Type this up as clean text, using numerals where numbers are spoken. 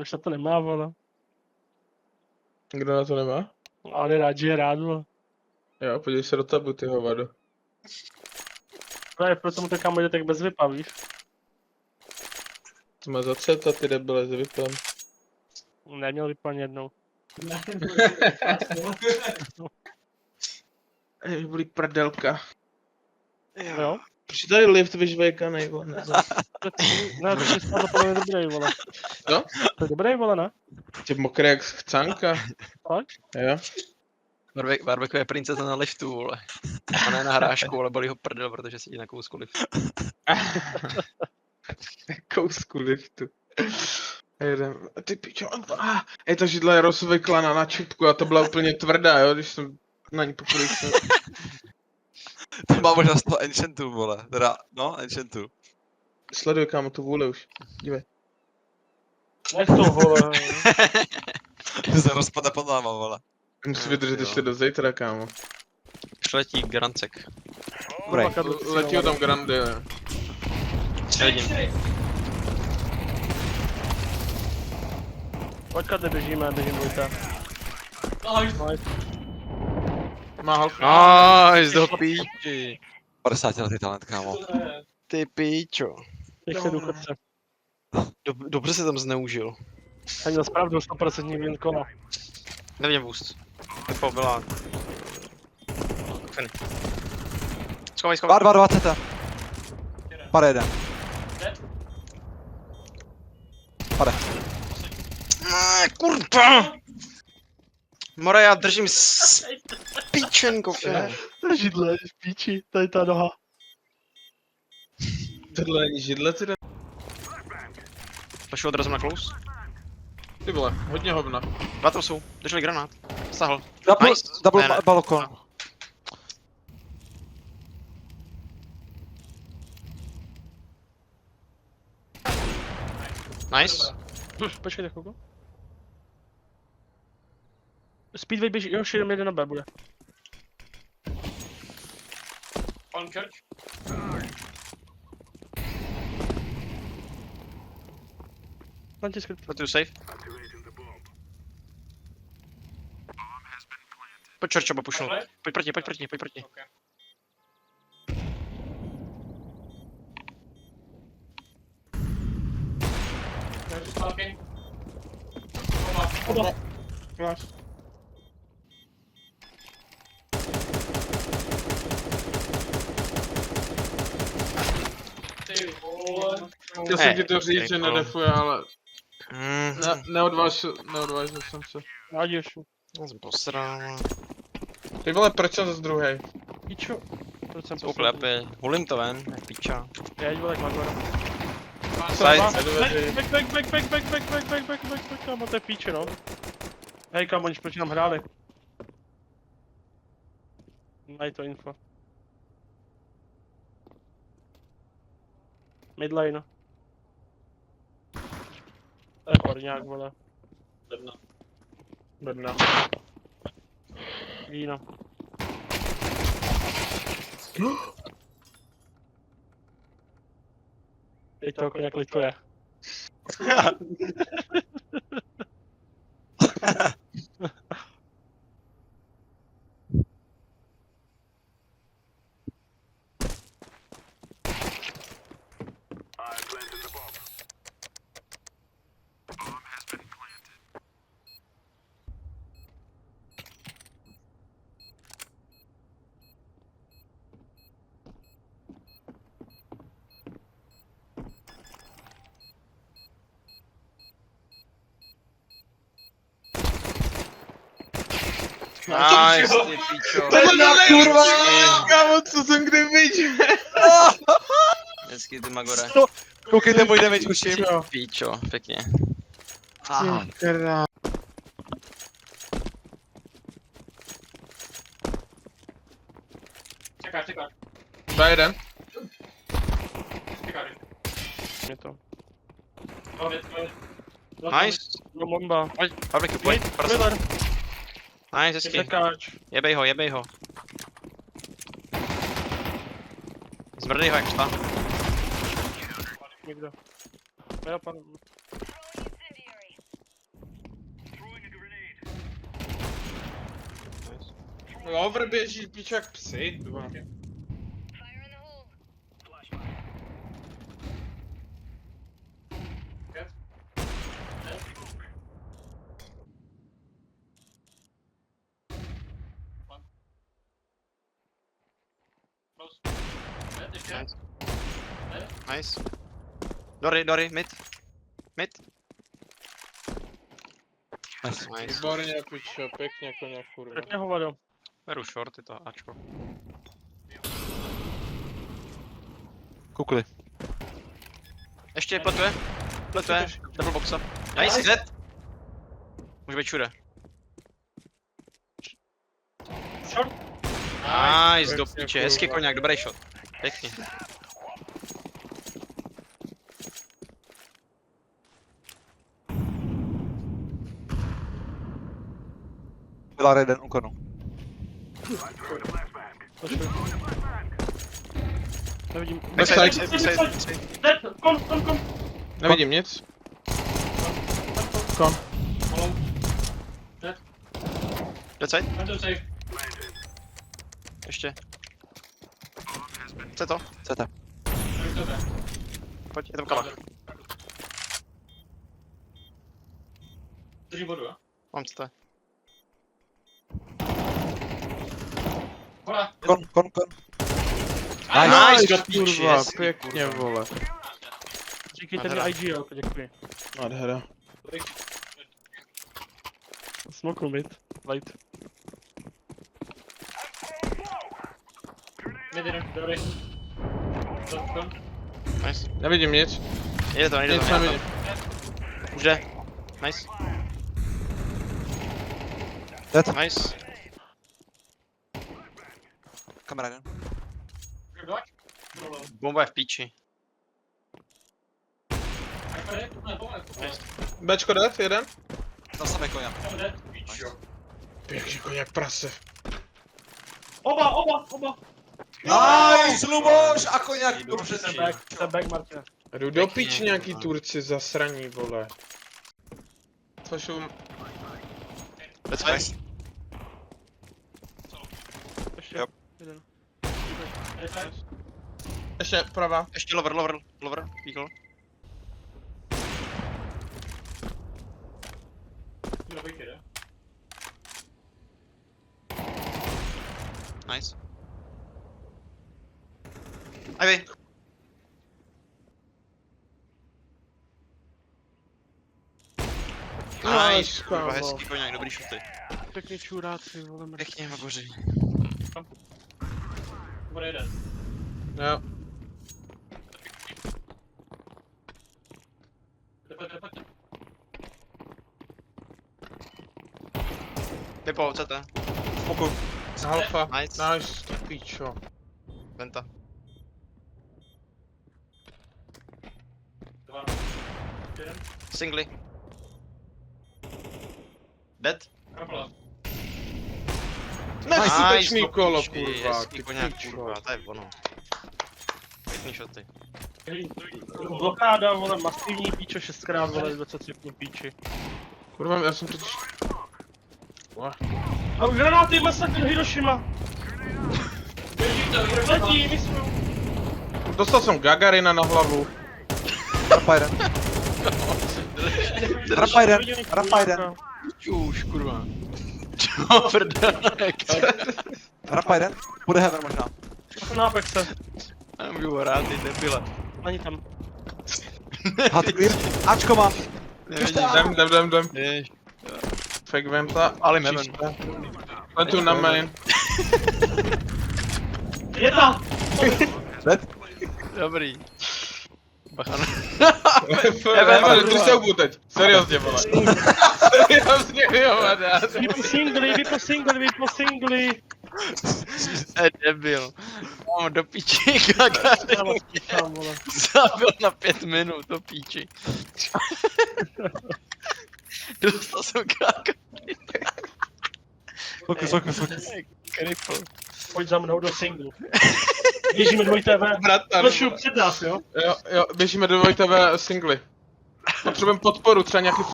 Už se to nemá, vole. Kdo na to nemá? Ale rád, že je rád, vole. Jo, podívej se do tabu, ty hovado. Právě proto mu to kam jde tak bez vypa, víš? To má za ceta, ty debile, s vypem. Neměl vypa ani jednou. Ej, byli prdelka. Jo? Proč je tady lift vyžvejkanej, vole? Ne, to si spadlo podle mě dobrý, vole. Co? To je dobrý, vole, ne? Tě mokré jak chcánka. Tak? Jo? Barbecue je princezna na liftu, vole. A ne na hrášku, ale bolí ho prdel, protože sedí na kousku liftu. Kousku liftu. Jedem. Ty pičo. Ej, ta židla je rozvykla na načutku a to byla úplně tvrdá, jo, když jsem na ní poprvé šel. To má možná z toho enchantu, vole. Teda, no, enchantu. Sleduj, kámo, tu vůli už. Dívej. Nech to, vole. Se rozpadne pod náma, vole. Musí vydržet ještě do zítra, kámo. Přiletí Grancek. Dobrý. Letí ho tam Grande, jo. Vidím. Počkat, neběžíme, běžím dvojka. Nice. Má half. Nice, do píči. 50 letý talent, kámo. Ty píčo. Ještě důchodce. Dobře se tam zneužil. Ani na správdu 100% win kola. Nevidím boost. Info byla... Finy. Schovej, schovej. 2 CT. Pade jeden. Pade. Kurva! More, já držím píčenko, fine. To židle, v píči, tady ta noha. Tohle není židle, ty Flashu odrazem na close. Ty vole, hodně hovna. 2 to jsou, drželi granát. Stahl. Double, Nice. double Ne, ne. balkon. Nice. Počkejte chvilku. Speedway běží, jo, šedem jeden na B bude. On church. Plant je skryt. Letuju safe. Pojď church, oba pušnout. Pojď proti, pojď proti, pojď proti. Oba. Nice. Chtěl jsem ti to říct, že Typo. nedefuje, ale Hmm, neodvážil jsem se. Radíš. já jsem posral. Ty vole, proč jsem zase druhej? Píčo. Proč jsem Jsou klepy. Hulím to ven, jak píča. Jeď, vole, Magora. Side. Back, kámo, to je píče, no. Hej, kámo, oni proč nám hráli? Mají to info. Midlane. To je horňák, vole. Brna. Víno. Teď to jako nějak lituje. Nice, ty píčo. Kurva, kámo, co jsem kdy viděl? Hezky ty Magore. Koukejte můj damage, uším. Píčo, pěkně. Krá. Čekaj. Dá jeden. Je to. Nice. No bomba. Pojď, barbecue, pojď. Miller. Nice, hezky. Čekáč. Jebej ho. Zmrdej ho jak šta. Nikdo. Jo, pan. Over běží pičo jak psy. Dva. Nice. Nice. Dory, mid. Mid. Nice. Nice. Výborně pičo, pěkně koně kurva. Pěkně hovado. Beru short, je to Ačko. Kukli. Ještě pletuje. Double boxa. Nice, dead. Může být všude. Short. Nice, do Pěkně, píče, hezký kurva. koněk, dobrý shot. Pěkně. Byla jeden ukonu. Nevidím. Backside. Dead, kom. Nevidím nic. Kon. Dead side. Ještě. Chce to? CT. Pojď, je tam kala. Drží vodu, jo? Mám CT. Kon. Nice, do Kurva, píče, hezký, pěkně vole. Říkejte mi IG, jo, děkuji. Nádhera. Smoke mid. Light. Mid jeden, dobrý. Nice. Nevidím nic. Jde to, Nic tam. nevidím. Už jde. Nice. Dead. Nice. Kamera jeden. Bomba je v píči. Bčko dead, jeden. Zase koně. Pěkně koně jak prase. Oba! Nice, Luboš! A koněk, dobře Step back, Martin. Jdu do pič nějaký Turci zasraní, vole. Co šum? That's nice. Ještě. Jo. Jeden. Ještě pravá. Ještě lover. Eagle. Nice. Ivy. Nice, kurva, kámo. hezký koněk, dobrý šuty. Pěkný čuráci, vole, mrtvý. Pěkně, magoři. Bude jeden. Jo. Pipo, CT. Smoku. Alfa. Nice. Nice, to pičo. Venta. Singly. Dead. Neskutečný do kolo, píči, kurva. hezký Ty koněk, pičo. kurva, to je ono. Pěkný šoty. Blokáda, vole, masivní píčo, 6x, vole, 23 píči. Kurva, já jsem totiž... A granáty, masakr, Hiroshima! Letí, myslím. Dostal jsem Gagarina na hlavu. Rampa jeden. Rampa jeden. Už, kurva. Čo, prdele, Rampa jeden. Bude heaven možná. Jsem na Apexe. já nemůžu hrát, ty debile. Není tam. Haty clear. Ačko mám. Nevidím. Jdem. Jež. Fake venta. Ale heaven. Letu na main. Je tam! Dead. Dobrý. Bacha. Evan, ty se obu teď. Seriózně, vole. Seriózně, jo, vada. Vypo singly. Debil. Mám do píči, Gagarin. Tam, vole. Zabil na 5 minut, do píči. Dostal jsem Gagarin. Fokus. Cripple. Pojď za mnou do singlu. Běžíme 2TV. Bratan. Prošu před nás, jo? Jo, běžíme do 2TV singly. Potřebujeme podporu, třeba nějaký